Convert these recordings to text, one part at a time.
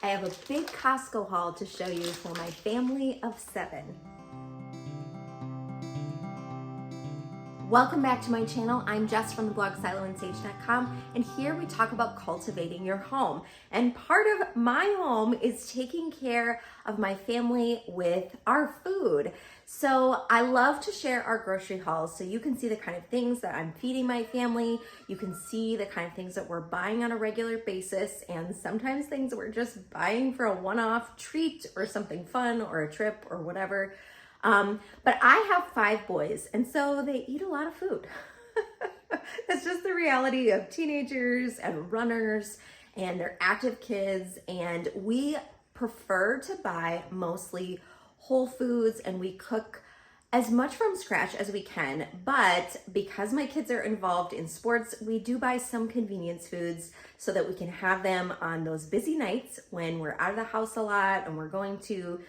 I have a big Costco haul to show you for my family of 7. Welcome back to my channel. I'm Jess from the blog siloandsage.com, and here we talk about cultivating your home. And part of my home is taking care of my family with our food. So I love to share our grocery hauls so you can see the kind of things that I'm feeding my family. You can see the kind of things that we're buying on a regular basis, and sometimes things that we're just buying for a one-off treat or something fun or a trip or whatever. But I have 5 boys, and so they eat a lot of food. That's just the reality of teenagers and runners, and they're active kids, and we prefer to buy mostly whole foods, and we cook as much from scratch as we can. But because my kids are involved in sports, we do buy some convenience foods so that we can have them on those busy nights when we're out of the house a lot and we're going to,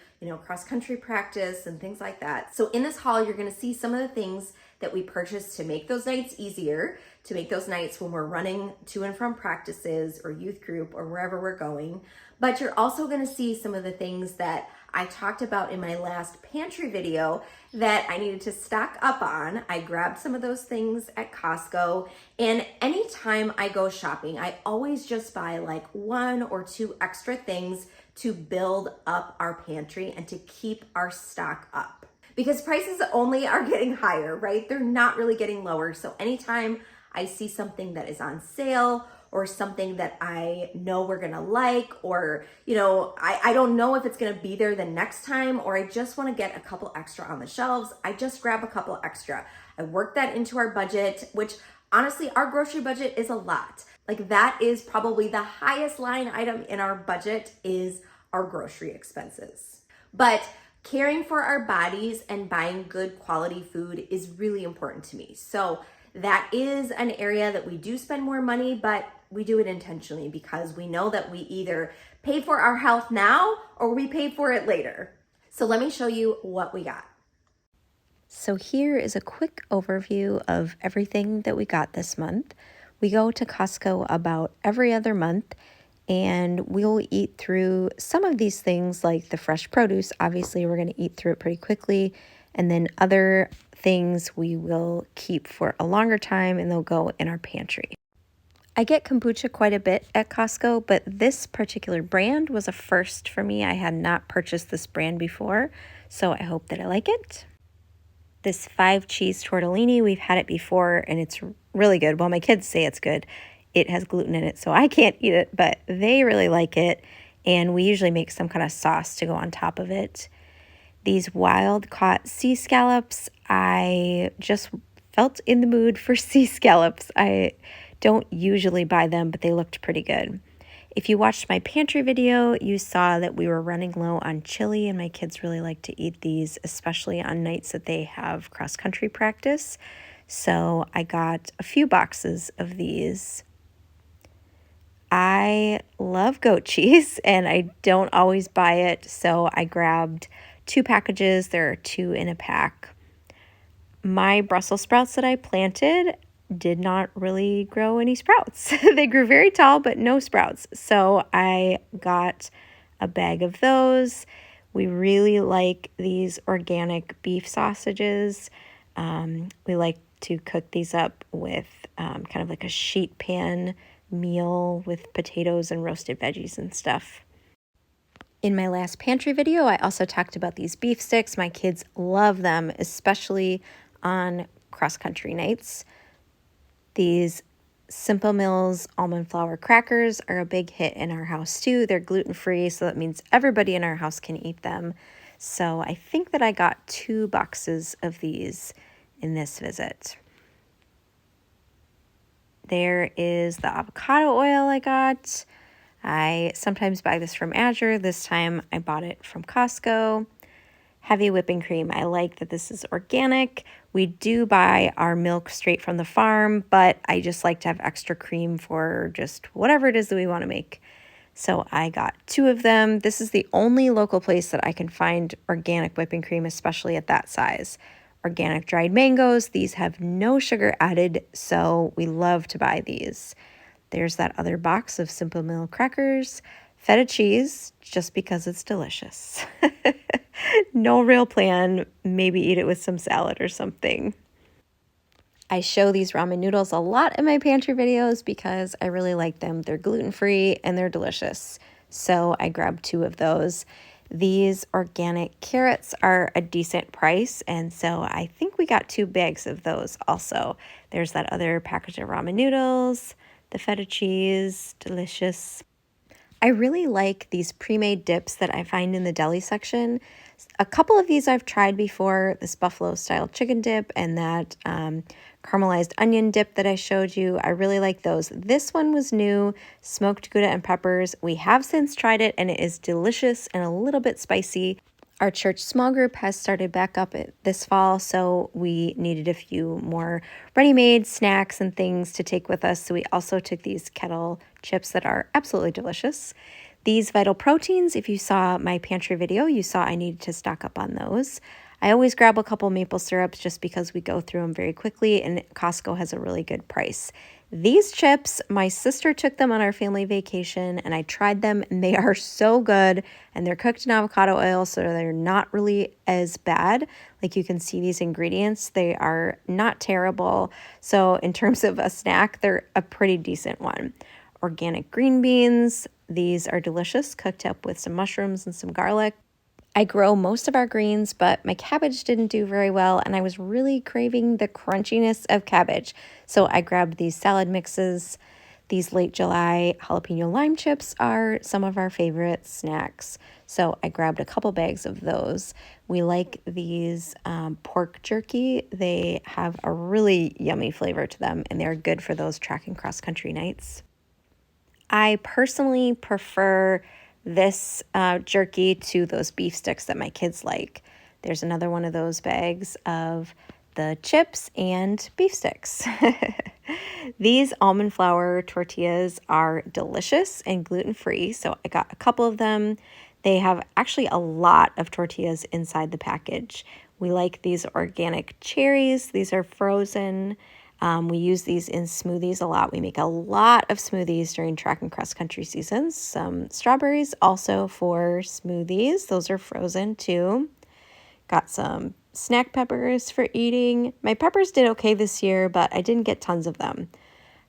cross country practice and things like that. So in this haul, you're going to see some of the things that we purchase to make those nights easier, to make those nights when we're running to and from practices or youth group or wherever we're going. But you're also going to see some of the things that I talked about in my last pantry video that I needed to stock up on. I grabbed some of those things at Costco, and anytime I go shopping, I always just buy like 1 or 2 extra things to build up our pantry and to keep our stock up. Because prices only are getting higher, right? They're not really getting lower. So anytime I see something that is on sale or something that I know we're gonna like, or, I don't know if it's gonna be there the next time, or I just wanna get a couple extra on the shelves, I just grab a couple extra. I work that into our budget, which honestly, our grocery budget is a lot. Like that is probably the highest line item in our budget is our grocery expenses. But caring for our bodies and buying good quality food is really important to me. So that is an area that we do spend more money, but we do it intentionally because we know that we either pay for our health now or we pay for it later. So let me show you what we got. So here is a quick overview of everything that we got this month. We go to Costco about every other month, and we'll eat through some of these things like the fresh produce. Obviously, we're going to eat through it pretty quickly. And then other things we will keep for a longer time, and they'll go in our pantry. I get kombucha quite a bit at Costco, but this particular brand was a first for me. I had not purchased this brand before, so I hope that I like it. This 5 cheese tortellini, we've had it before, and it's really good. Well, my kids say it's good. It has gluten in it, so I can't eat it, but they really like it, and we usually make some kind of sauce to go on top of it. These wild-caught sea scallops, I just felt in the mood for sea scallops. I don't usually buy them, but they looked pretty good. If you watched my pantry video, you saw that we were running low on chili, and my kids really like to eat these, especially on nights that they have cross-country practice. So I got a few boxes of these. I love goat cheese, and I don't always buy it, so I grabbed 2 packages. There are 2 in a pack. My Brussels sprouts that I planted did not really grow any sprouts. They grew very tall, but no sprouts. So I got a bag of those. We really like these organic beef sausages. We like to cook these up with kind of like a sheet pan meal with potatoes and roasted veggies and stuff. In my last pantry video, I also talked about these beef sticks. My kids love them, especially on cross-country nights. These Simple Mills almond flour crackers are a big hit in our house too. They're gluten-free, so that means everybody in our house can eat them. So I think that I got 2 boxes of these in this visit. There is the avocado oil I got. I sometimes buy this from Azure. This time I bought it from Costco. Heavy whipping cream. I like that this is organic. We do buy our milk straight from the farm, but I just like to have extra cream for just whatever it is that we want to make. So I got 2 of them. This is the only local place that I can find organic whipping cream, especially at that size. Organic dried mangoes. These have no sugar added, so we love to buy these. There's that other box of Simple Mill crackers. feta cheese just because it's delicious. No real plan, maybe eat it with some salad or something. I show these ramen noodles a lot in my pantry videos because I really like them. They're gluten-free and they're delicious. So I grabbed 2 of those. These organic carrots are a decent price, and so I think we got 2 bags of those also. There's that other package of ramen noodles, the feta cheese, delicious. I really like these pre-made dips that I find in the deli section. A couple of these I've tried before, this buffalo style chicken dip and that caramelized onion dip that I showed you. I really like those. This one was new, smoked Gouda and peppers. We have since tried it and it is delicious and a little bit spicy. Our church small group has started back up this fall, so we needed a few more ready-made snacks and things to take with us. So we also took these kettle chips that are absolutely delicious. These Vital Proteins, if you saw my pantry video, you saw I needed to stock up on those. I always grab a couple maple syrups just because we go through them very quickly, and Costco has a really good price. These chips, my sister took them on our family vacation and I tried them and they are so good, and they're cooked in avocado oil, so they're not really as bad. Like you can see these ingredients, they are not terrible. So in terms of a snack, they're a pretty decent one. Organic green beans, these are delicious, cooked up with some mushrooms and some garlic. I grow most of our greens, but my cabbage didn't do very well, and I was really craving the crunchiness of cabbage. So I grabbed these salad mixes. These late July jalapeno lime chips are some of our favorite snacks. So I grabbed a couple bags of those. We like these pork jerky. They have a really yummy flavor to them, and they're good for those track and cross country nights. I personally prefer this jerky to those beef sticks that my kids like. There's another one of those bags of the chips and beef sticks. These almond flour tortillas are delicious and gluten-free, so I got a couple of them. They have actually a lot of tortillas inside the package. We like these organic cherries. These are frozen. We use these in smoothies a lot. We make a lot of smoothies during track and cross country seasons. Some strawberries also for smoothies. Those are frozen too. Got some snack peppers for eating. My peppers did okay this year, but I didn't get tons of them.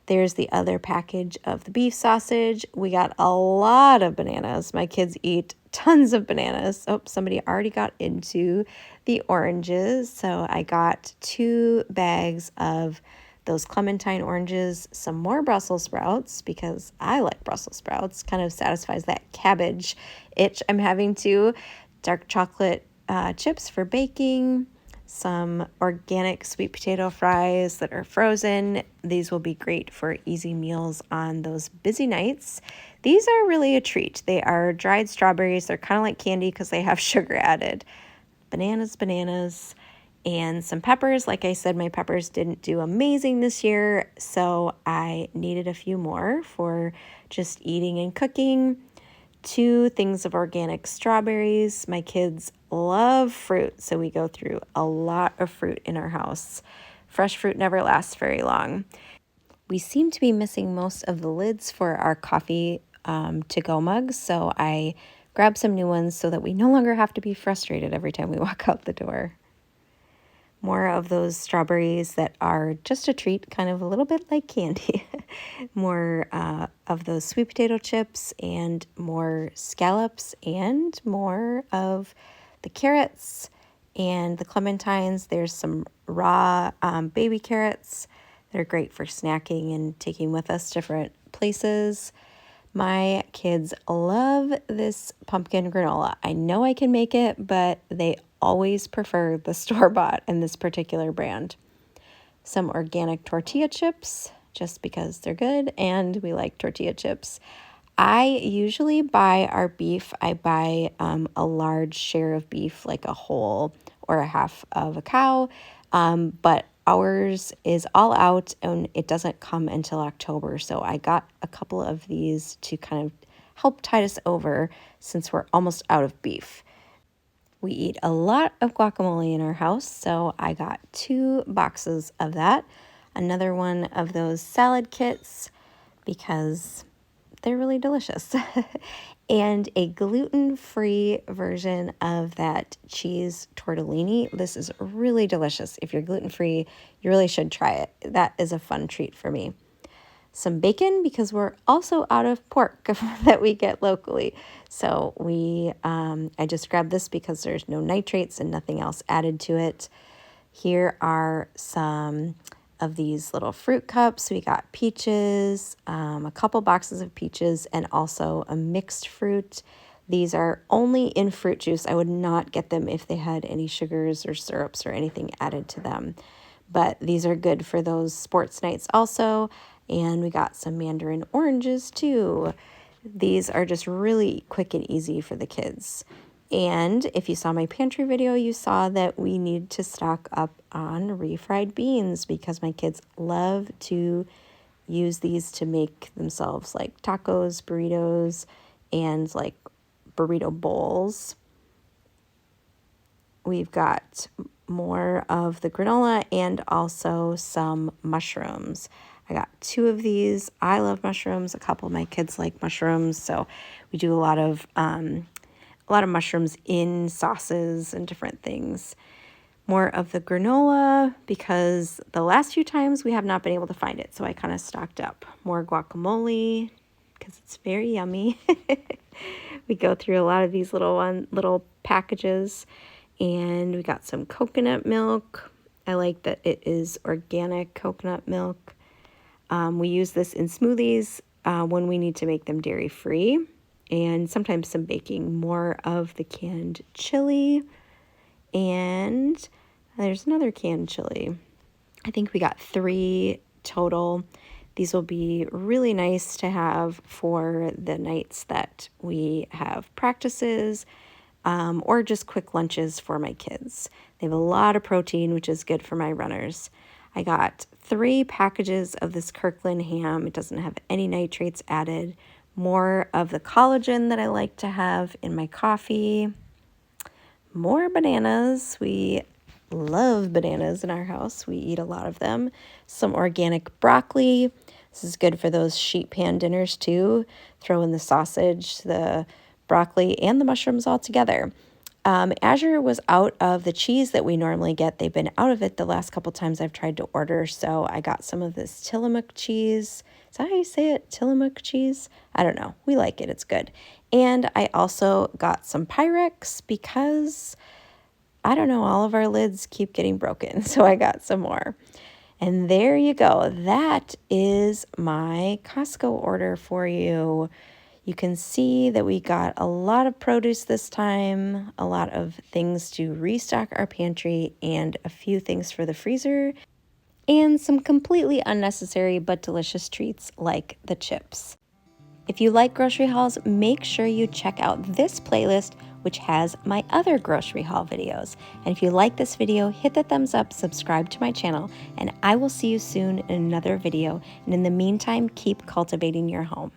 There's the other package of the beef sausage. We got a lot of bananas. My kids eat tons of bananas. Oh, somebody already got into the oranges. So I got 2 bags of those clementine oranges, some more Brussels sprouts because I like Brussels sprouts. Kind of satisfies that cabbage itch I'm having too. Dark chocolate chips for baking. Some organic sweet potato fries that are frozen. These will be great for easy meals on those busy nights. These are really a treat. They are dried strawberries. They're kind of like candy because they have sugar added. Bananas, and some peppers. Like I said, my peppers didn't do amazing this year, so I needed a few more for just eating and cooking. 2 things of organic strawberries. My kids love fruit, so we go through a lot of fruit in our house. Fresh fruit never lasts very long. We seem to be missing most of the lids for our coffee to-go mugs, so I grabbed some new ones so that we no longer have to be frustrated every time we walk out the door. More of those strawberries that are just a treat, kind of a little bit like candy. More of those sweet potato chips and more scallops and more of the carrots and the clementines. There's some raw baby carrots that are great for snacking and taking with us different places. My kids love this pumpkin granola. I know I can make it, but they always prefer the store-bought and this particular brand. Some organic tortilla chips, just because they're good, and we like tortilla chips. I usually buy our beef. I buy a large share of beef, like a whole or a half of a cow, but ours is all out and it doesn't come until October. So I got a couple of these to kind of help tide us over since we're almost out of beef. We eat a lot of guacamole in our house, so I got 2 boxes of that. Another one of those salad kits because they're really delicious. and a gluten-free version of that cheese tortellini. This is really delicious. If you're gluten-free, you really should try it. That is a fun treat for me. Some bacon, because we're also out of pork that we get locally. So I just grabbed this because there's no nitrates and nothing else added to it. Here are some of these little fruit cups. We got peaches, a couple boxes of peaches, and also a mixed fruit. These are only in fruit juice. I would not get them if they had any sugars or syrups or anything added to them. But these are good for those sports nights also. And we got some mandarin oranges too. These are just really quick and easy for the kids. And if you saw my pantry video, you saw that we need to stock up on refried beans because my kids love to use these to make themselves like tacos, burritos, and like burrito bowls. We've got more of the granola and also some mushrooms. I got 2 of these. I love mushrooms. A couple of my kids like mushrooms, so we do a lot of mushrooms in sauces and different things. More of the granola because the last few times we have not been able to find it, so I kind of stocked up. More guacamole because it's very yummy. We go through a lot of these little packages, and we got some coconut milk. I like that it is organic coconut milk. We use this in smoothies when we need to make them dairy-free, and sometimes some baking. More of the canned chili, and there's another canned chili. I think we got 3 total. These will be really nice to have for the nights that we have practices or just quick lunches for my kids. They have a lot of protein, which is good for my runners. I got 3 packages of this Kirkland ham. It doesn't have any nitrates added. More of the collagen that I like to have in my coffee. More bananas. We love bananas in our house. We eat a lot of them. Some organic broccoli. This is good for those sheet pan dinners too. Throw in the sausage, the broccoli, and the mushrooms all together. Azure was out of the cheese that we normally get. They've been out of it the last couple times I've tried to order, so I got some of this Tillamook cheese. Is that how you say it? Tillamook cheese? I don't know. We like it. It's good. And I also got some Pyrex because, I don't know, all of our lids keep getting broken, so I got some more. And there you go. That is my Costco order for you. You can see that we got a lot of produce this time, a lot of things to restock our pantry, and a few things for the freezer, and some completely unnecessary but delicious treats like the chips. If you like grocery hauls, make sure you check out this playlist, which has my other grocery haul videos. And if you like this video, hit the thumbs up, subscribe to my channel, and I will see you soon in another video. And in the meantime, keep cultivating your home.